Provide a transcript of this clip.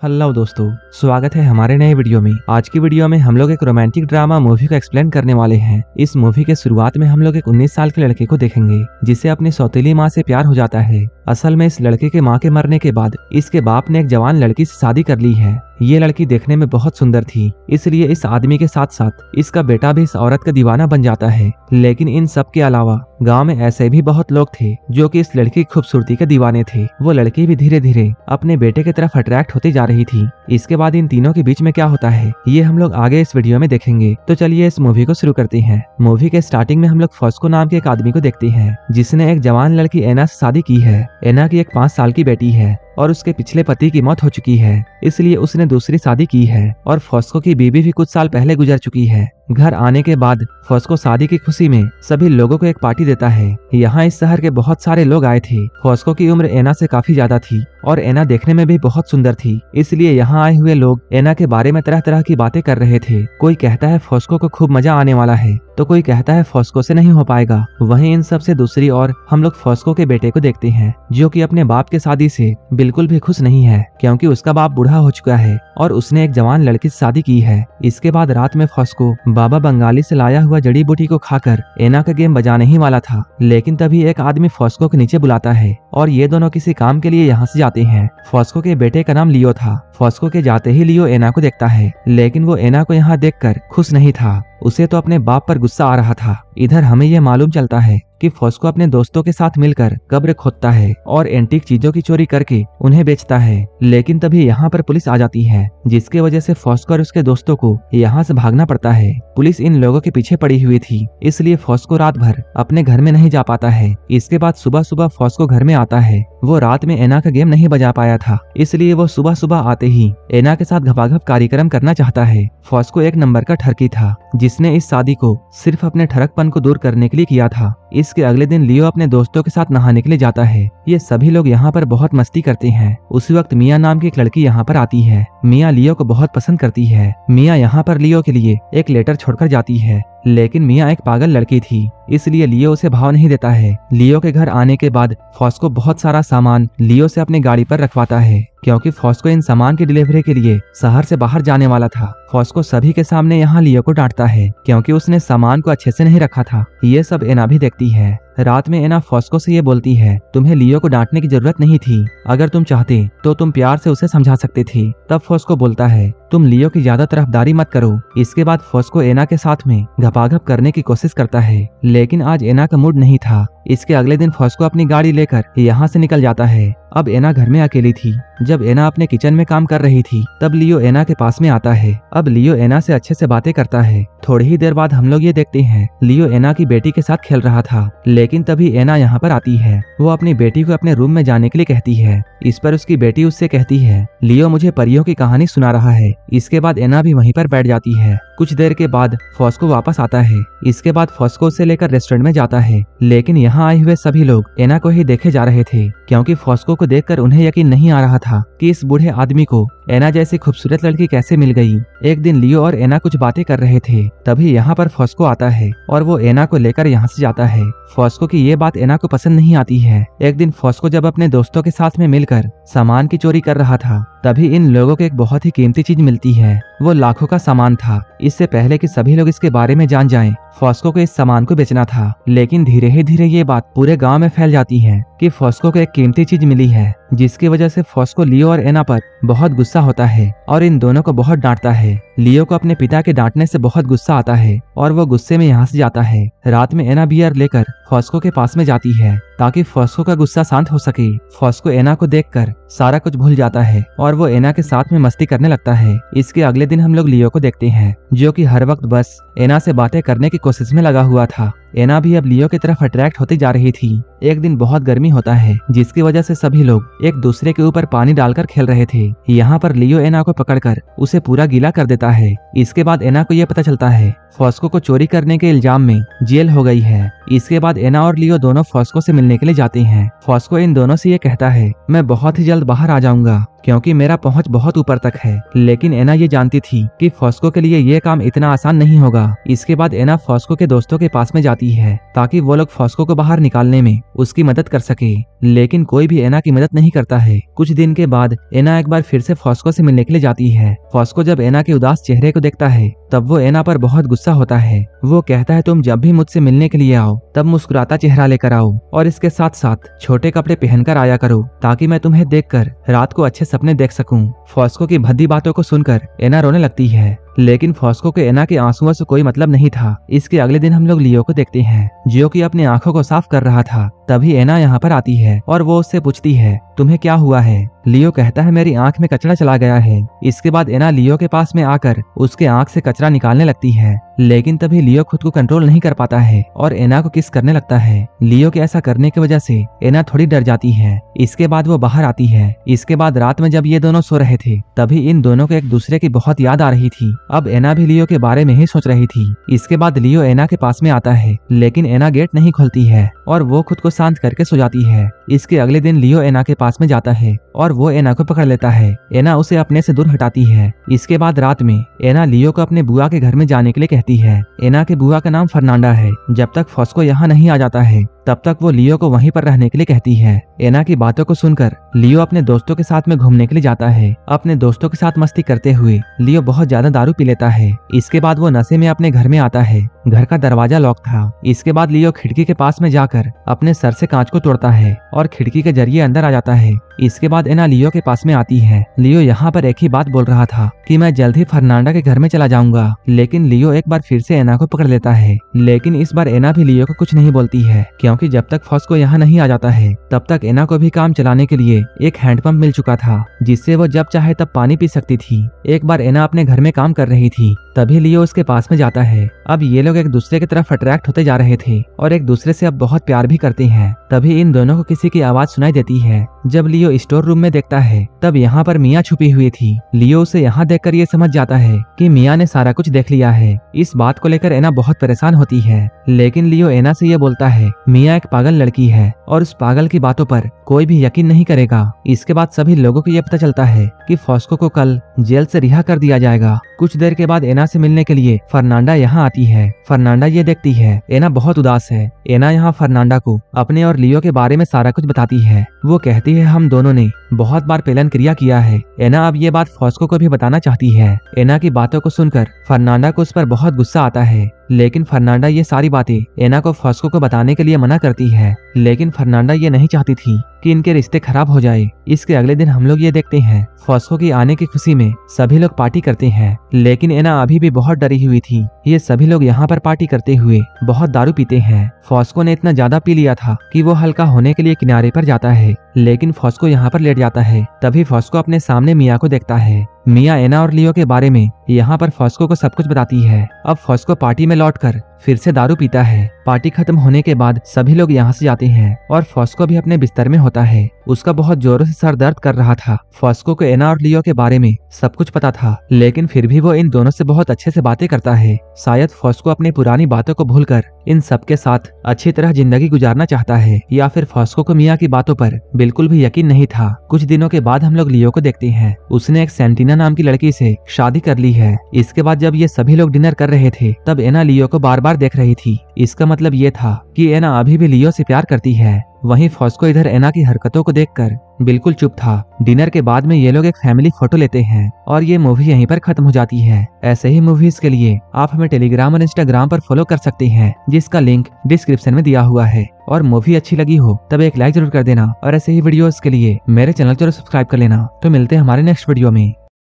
Hello दोस्तों, स्वागत है हमारे नए वीडियो में। आज की वीडियो में हम लोग एक रोमांटिक ड्रामा मूवी को एक्सप्लेन करने वाले हैं। इस मूवी के शुरुआत में हम लोग एक 19 साल के लड़के को देखेंगे जिसे अपनी सौतेली माँ से प्यार हो जाता है। असल में इस लड़के के माँ के मरने के बाद इसके बाप ने एक जवान लड़की से शादी कर ली है। ये लड़की देखने में बहुत सुंदर थी, इसलिए इस आदमी के साथ साथ इसका बेटा भी इस औरत का दीवाना बन जाता है। लेकिन इन सब के अलावा गांव में ऐसे भी बहुत लोग थे जो कि इस लड़की की खूबसूरती के दीवाने थे। वो लड़की भी धीरे धीरे अपने बेटे की तरफ अट्रैक्ट होती जा रही थी। इसके बाद इन तीनों के बीच में क्या होता है ये हम लोग आगे इस वीडियो में देखेंगे। तो चलिए इस मूवी को शुरू करते हैं। मूवी के स्टार्टिंग में हम लोग फॉस्को नाम के एक आदमी को देखते हैं जिसने एक जवान लड़की एना से शादी की है। एना की एक 5 साल की बेटी है और उसके पिछले पति की मौत हो चुकी है, इसलिए उसने दूसरी शादी की है। और फॉस्को की बीवी भी कुछ साल पहले गुजर चुकी है। घर आने के बाद फॉस्को शादी की खुशी में सभी लोगों को एक पार्टी देता है। यहाँ इस शहर के बहुत सारे लोग आए थे। फॉस्को की उम्र एना से काफी ज्यादा थी और एना देखने में भी बहुत सुंदर थी, इसलिए यहाँ आए हुए लोग एना के बारे में तरह तरह की बातें कर रहे थे। कोई कहता है फॉस्को को खूब मजा आने वाला है, तो कोई कहता है फॉस्को से नहीं हो पाएगा। वहीं इन सब से दूसरी ओर हम लोग फॉस्को के बेटे को देखते हैं जो कि अपने बाप के शादी से बिल्कुल भी खुश नहीं है, क्योंकि उसका बाप बूढ़ा हो चुका है और उसने एक जवान लड़की से शादी की है। इसके बाद रात में फॉस्को बाबा बंगाली से लाया हुआ जड़ी बूटी को खाकर एना का गेम बजाने ही वाला था, लेकिन तभी एक आदमी फॉस्को के नीचे बुलाता है और ये दोनों किसी काम के लिए यहाँ से जाते हैं। फॉस्को के बेटे का नाम लियो था। फॉस्को के जाते ही लियो एना को देखता है, लेकिन वो एना को यहाँ देखकर खुश नहीं था। उसे तो अपने बाप पर गुस्सा आ रहा था। इधर हमें यह मालूम चलता है कि फॉस्को अपने दोस्तों के साथ मिलकर कब्र खोदता है और एंटीक चीजों की चोरी करके उन्हें बेचता है। लेकिन तभी यहाँ पर पुलिस आ जाती है, जिसकी वजह से फॉस्को और उसके दोस्तों को यहाँ से भागना पड़ता है। पुलिस इन लोगों के पीछे पड़ी हुई थी, इसलिए फॉस्को रात भर अपने घर में नहीं जा पाता है। इसके बाद सुबह सुबह फॉस्को घर में आता है। वो रात में एना का गेम नहीं बजा पाया था, इसलिए वो सुबह सुबह आते ही एना के साथ घपाघप कार्यक्रम करना चाहता है। फॉस्को एक नंबर का ठरकी था जिसने इस शादी को सिर्फ अपने ठरकपन को दूर करने के लिए किया था। इसके अगले दिन लियो अपने दोस्तों के साथ नहाने के लिए जाता है। ये सभी लोग यहाँ पर बहुत मस्ती करते हैं। उसी वक्त मिया नाम की एक लड़की यहाँ पर आती है। मिया लियो को बहुत पसंद करती है। मिया यहाँ पर लियो के लिए एक लेटर छोड़कर जाती है, लेकिन मिया एक पागल लड़की थी, इसलिए लियो उसे भाव नहीं देता है। लियो के घर आने के बाद फॉस्को बहुत सारा सामान लियो से अपनी गाड़ी पर रखवाता है, क्योंकि फॉस्को इन सामान की डिलीवरी के लिए शहर से बाहर जाने वाला था। फॉस्को सभी के सामने यहाँ लियो को डांटता है क्योंकि उसने सामान को अच्छे से नहीं रखा था। ये सब एना भी देखती है। रात में एना फॉस्को से ये बोलती है, तुम्हें लियो को डांटने की जरूरत नहीं थी। अगर तुम चाहते तो तुम प्यार से उसे समझा सकते थे। तब फॉस्को बोलता है, तुम लियो की ज्यादा तरफदारी मत करो। इसके बाद फॉस्को एना के साथ में घपाघप करने की कोशिश करता है, लेकिन आज एना का मूड नहीं था। इसके अगले दिन फॉस्को अपनी गाड़ी लेकर यहाँ से निकल जाता है। अब एना घर में अकेली थी। जब एना अपने किचन में काम कर रही थी तब लियो एना के पास में आता है। अब लियो एना से अच्छे से बातें करता है। थोड़ी ही देर बाद हम लोग ये देखते हैं लियो एना की बेटी के साथ खेल रहा था, लेकिन तभी एना यहाँ पर आती है। वो अपनी बेटी को अपने रूम में जाने के लिए कहती है। इस पर उसकी बेटी उससे कहती है, लियो मुझे परियों की कहानी सुना रहा है। इसके बाद एना भी वहीं पर बैठ जाती है। कुछ देर के बाद फॉस्को वापस आता है। इसके बाद फॉस्को उसे लेकर रेस्टोरेंट में जाता है, लेकिन यहाँ आए हुए सभी लोग एना को ही देखे जा रहे थे, क्योंकि फॉस्को को देखकर उन्हें यकीन नहीं आ रहा था कि इस बूढ़े आदमी को एना जैसी खूबसूरत लड़की कैसे मिल गई। एक दिन लियो और एना कुछ बातें कर रहे थे, तभी यहाँ पर फॉस्को आता है और वो एना को लेकर यहाँ से जाता है। फॉस्को की ये बात एना को पसंद नहीं आती है। एक दिन फॉस्को जब अपने दोस्तों के साथ में मिलकर सामान की चोरी कर रहा था, तभी इन लोगों को एक बहुत ही कीमती चीज मिलती है। वो लाखों का सामान था। इससे पहले कि सभी लोग इसके बारे में जान जाएं, फॉस्को को इस सामान को बेचना था। लेकिन धीरे ही धीरे ये बात पूरे गांव में फैल जाती है कि फॉस्को को एक कीमती चीज मिली है, जिसकी वजह से फॉस्को लियो और एना पर बहुत गुस्सा होता है और इन दोनों को बहुत डांटता है। लियो को अपने पिता के डांटने से बहुत गुस्सा आता है और वो गुस्से में यहाँ से जाता है। रात में एना बियर लेकर फॉस्को के पास में जाती है ताकि फॉस्को का गुस्सा शांत हो सके। फॉस्को एना को देखकर सारा कुछ भूल जाता है और वो एना के साथ में मस्ती करने लगता है। इसके अगले दिन हम लोग लियो को देखते हैं, जो कि हर वक्त बस एना से बातें करने की कोशिश में लगा हुआ था। एना भी अब लियो की तरफ अट्रैक्ट होती जा रही थी। एक दिन बहुत गर्मी होता है, जिसकी वजह से सभी लोग एक दूसरे के ऊपर पानी डालकर खेल रहे थे। यहाँ पर लियो एना को पकड़कर उसे पूरा गीला कर देता है। इसके बाद एना को यह पता चलता है फॉस्को को चोरी करने के इल्जाम में जेल हो गई है। इसके बाद एना और लियो दोनों फॉस्को से मिलने के लिए जाते हैं। फॉस्को इन दोनों से ये कहता है, मैं बहुत ही जल्द बाहर आ जाऊंगा क्योंकि मेरा पहुंच बहुत ऊपर तक है। लेकिन एना ये जानती थी कि फॉस्को के लिए ये काम इतना आसान नहीं होगा। इसके बाद एना फॉस्को के दोस्तों के पास में जाती जाती है ताकि वो लोग फॉस्को को बाहर निकालने में उसकी मदद कर सके, लेकिन कोई भी एना की मदद नहीं करता है। कुछ दिन के बाद एना एक बार फिर से फॉस्को से मिलने के लिए जाती है। फॉस्को जब एना के उदास चेहरे को देखता है तब वो एना पर बहुत गुस्सा होता है। वो कहता है तुम जब भी मुझसे मिलने के लिए आओ तब मुस्कुराता चेहरा लेकर आओ और इसके साथ साथ छोटे कपड़े पहनकर आया करो ताकि मैं तुम्हें देखकर रात को अच्छे सपने देख सकूं। फॉस्को की भद्दी बातों को सुनकर एना रोने लगती है, लेकिन फॉस्को को एना के आंसुओं से कोई मतलब नहीं था। इसके अगले दिन हम लोग लियो को देखते हैं जो कि अपनी आंखों को साफ कर रहा था। तभी एना यहाँ पर आती है और वो उससे पूछती है तुम्हें क्या हुआ है। लियो कहता है मेरी आंख में कचरा चला गया है। इसके बाद एना लियो के पास में आकर उसके आंख से कचरा निकालने लगती है, लेकिन तभी लियो खुद को कंट्रोल नहीं कर पाता है और एना को किस करने लगता है। लियो के ऐसा करने की वजह से एना थोड़ी डर जाती है। इसके बाद वो बाहर आती है। इसके बाद रात में जब ये दोनों सो रहे थे तभी इन दोनों को एक दूसरे की बहुत याद आ रही थी। अब एना भी लियो के बारे में ही सोच रही थी। इसके बाद लियो एना के पास में आता है, लेकिन एना गेट नहीं खोलती है और वो खुद को शांत करके सो जाती है। इसके अगले दिन लियो एना के पास में जाता है और वो एना को पकड़ लेता है। एना उसे अपने से दूर हटाती है। इसके बाद रात में एना लियो को अपने बुआ के घर में जाने के लिए कहती है। एना के बुआ का नाम फर्नांडा है। जब तक फॉस्को यहाँ नहीं आ जाता है तब तक वो लियो को वहीं पर रहने के लिए कहती है। एना की बातों को सुनकर लियो अपने दोस्तों के साथ में घूमने के लिए जाता है। अपने दोस्तों के साथ मस्ती करते हुए लियो बहुत ज्यादा दारू पी लेता है। इसके बाद वो नशे में अपने घर में आता है। घर का दरवाजा लॉक था। इसके बाद लियो खिड़की के पास में जाकर अपने सर से कांच को तोड़ता है और खिड़की के जरिए अंदर आ जाता है। इसके बाद एना लियो के पास में आती है। लियो यहाँ पर एक ही बात बोल रहा था कि मैं जल्द ही फर्नांडा के घर में चला जाऊंगा, लेकिन लियो एक बार फिर से एना को पकड़ लेता है। लेकिन इस बार एना भी लियो को कुछ नहीं बोलती है, क्योंकि जब तक फॉस्को यहाँ नहीं आ जाता है तब तक एना को भी काम चलाने के लिए एक हैंडपंप मिल चुका था, जिससे वो जब चाहे तब पानी पी सकती थी। एक बार एना अपने घर में काम कर रही थी, तभी लियो उसके पास में जाता है। अब ये लोग एक दूसरे की तरफ अट्रैक्ट होते जा रहे थे और एक दूसरे से अब बहुत प्यार भी करते हैं। तभी इन दोनों को किसी की आवाज सुनाई देती है। जब लियो स्टोर रूम में देखता है तब यहाँ पर मिया छुपी हुई थी। लियो उसे यहाँ देखकर ये समझ जाता है कि मिया ने सारा कुछ देख लिया है। इस बात को लेकर एना बहुत परेशान होती है, लेकिन लियो एना से ये बोलता है मिया एक पागल लड़की है और उस पागल की बातों पर कोई भी यकीन नहीं करेगा। इसके बाद सभी लोगों को ये पता चलता है कि फॉस्को को कल जेल से रिहा कर दिया जाएगा। कुछ देर के बाद एना से मिलने के लिए फर्नांडा यहाँ आती है। फर्नांडा ये देखती है एना बहुत उदास है। एना यहाँ फर्नांडा को अपने और लियो के बारे में सारा कुछ बताती है। वो कहती है हम दोनों ने बहुत बार पेलन क्रिया किया है। एना अब ये बात फॉस्को को भी बताना चाहती है। एना की बातों को सुनकर फर्नांडा को उस पर बहुत गुस्सा आता है, लेकिन फर्नांडा ये सारी बातें एना को फॉस्को को बताने के लिए मना करती है। लेकिन फर्नांडा ये नहीं चाहती थी कि इनके रिश्ते खराब हो जाए। इसके अगले दिन हम लोग ये देखते हैं फॉस्को की आने की खुशी में सभी लोग पार्टी करते हैं, लेकिन एना अभी भी बहुत डरी हुई थी। ये सभी लोग यहाँ पर पार्टी करते हुए बहुत दारू पीते हैं। फॉस्को ने इतना ज्यादा पी लिया था कि वो हल्का होने के लिए किनारे पर जाता है, लेकिन फॉस्को यहाँ पर लेट जाता है। तभी फॉस्को अपने सामने मिया को देखता है। मिया एना और लियो के बारे में यहाँ पर फॉस्को को सब कुछ बताती है। अब फॉस्को पार्टी में लौटकर फिर से दारू पीता है। पार्टी खत्म होने के बाद सभी लोग यहाँ से जाते हैं और फॉस्को भी अपने बिस्तर में होता है। उसका बहुत जोरों से सर दर्द कर रहा था। फॉस्को को एना और लियो के बारे में सब कुछ पता था, लेकिन फिर भी वो इन दोनों से बहुत अच्छे से बातें करता है। शायद फॉस्को अपनी पुरानी बातों को भूलकर इन सब के साथ अच्छी तरह जिंदगी गुजारना चाहता है, या फिर फॉस्को को मिया की बातों पर बिल्कुल भी यकीन नहीं था। कुछ दिनों के बाद हम लोग लियो को देखते हैं। उसने एक सेंटिना नाम की लड़की से शादी कर ली है। इसके बाद जब ये सभी लोग डिनर कर रहे थे तब एना लियो को बार बार देख रही थी। इसका मतलब ये था कि एना अभी भी लियो से प्यार करती है। वहीं फॉस्को इधर एना की हरकतों को देखकर बिल्कुल चुप था। डिनर के बाद में ये लोग एक फैमिली फोटो लेते हैं और ये मूवी यहीं पर खत्म हो जाती है। ऐसे ही मूवीज के लिए आप हमें टेलीग्राम और इंस्टाग्राम पर फॉलो कर सकते हैं, जिसका लिंक डिस्क्रिप्शन में दिया हुआ है। और मूवी अच्छी लगी हो तब एक लाइक जरूर कर देना और ऐसे ही वीडियोस के लिए मेरे चैनल को सब्सक्राइब कर लेना। तो मिलते हैं हमारे नेक्स्ट वीडियो में।